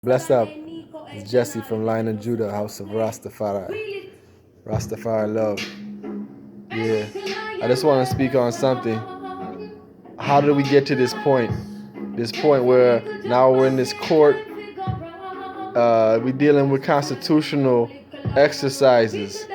Bless up. It's Jesse from Lion of Judah, House of Rastafari. Rastafari love. Yeah. I just want to speak on something. How did we get to this point? This point where now we're in this court. We're dealing with constitutional exercises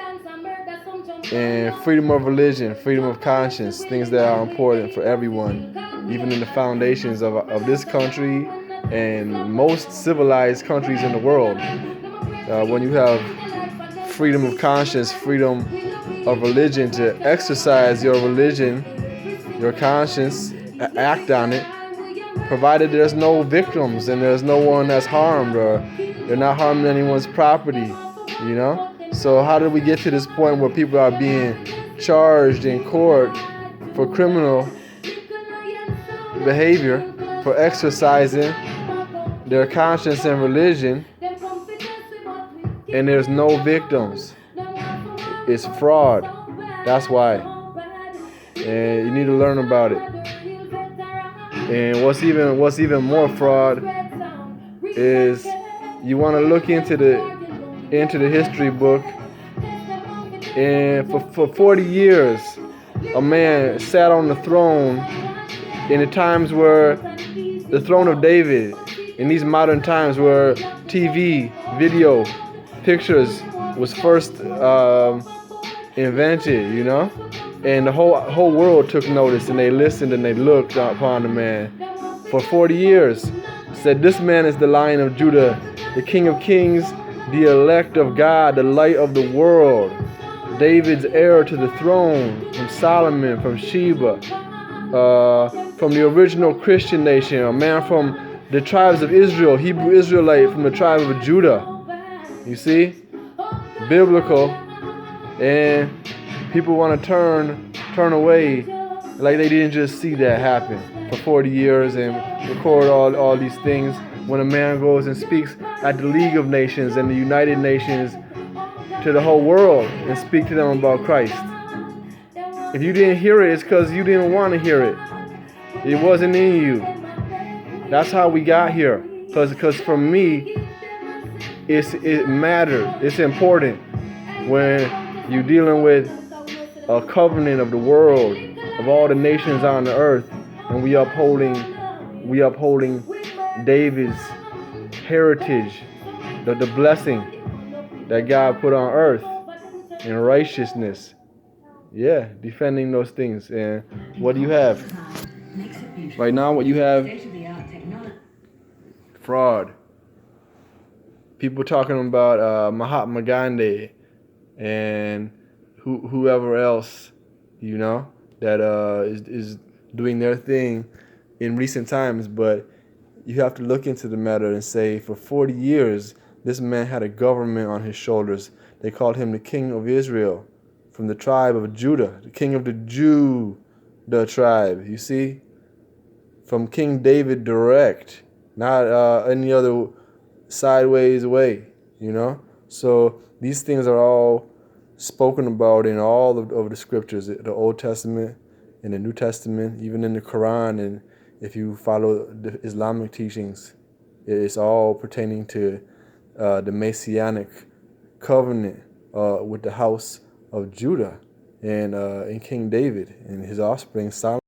and freedom of religion, freedom of conscience, things that are important for everyone, even in the foundations of this country and most civilized countries in the world. When you have freedom of conscience, freedom of religion to exercise your religion, your conscience, act on it, provided there's no victims and there's no one that's harmed or you're not harming anyone's property, you know? So how did we get to this point where people are being charged in court for criminal behavior, for exercising their conscience and religion, and there's no victims? It's fraud. That's why. And you need to learn about it. And what's even more fraud is you want to look into the history book, and for 40 years a man sat on the throne in the times where the throne of David, in these modern times where TV, video, pictures was first invented, you know? And the whole world took notice, and they listened and they looked upon the man for 40 years. Said, this man is the Lion of Judah, the King of Kings, the elect of God, the light of the world, David's heir to the throne, from Solomon, from Sheba, from the original Christian nation, a man from the tribes of Israel, Hebrew Israelite from the tribe of Judah. You see? Biblical. And people want to turn away like they didn't just see that happen for 40 years and record all these things when a man goes and speaks at the League of Nations and the United Nations to the whole world and speak to them about Christ. If you didn't hear it, it's because you didn't want to hear it. It wasn't in you. That's how we got here. Because for me, it matters. It's important when you're dealing with a covenant of the world, of all the nations on the earth, and we upholding David's heritage, the blessing that God put on earth, and righteousness. Yeah, defending those things. And what do you have? Right now, what you have? Fraud. People talking about Mahatma Gandhi and whoever else, you know, that is doing their thing in recent times. But you have to look into the matter and say, for 40 years, this man had a government on his shoulders. They called him the King of Israel, from the tribe of Judah, the King of the Judah tribe. You see? From King David direct, not any other sideways way, you know? So these things are all spoken about in all of the scriptures, the Old Testament and the New Testament, even in the Quran. And if you follow the Islamic teachings, it's all pertaining to the Messianic covenant with the house of Judah and King David and his offspring Solomon.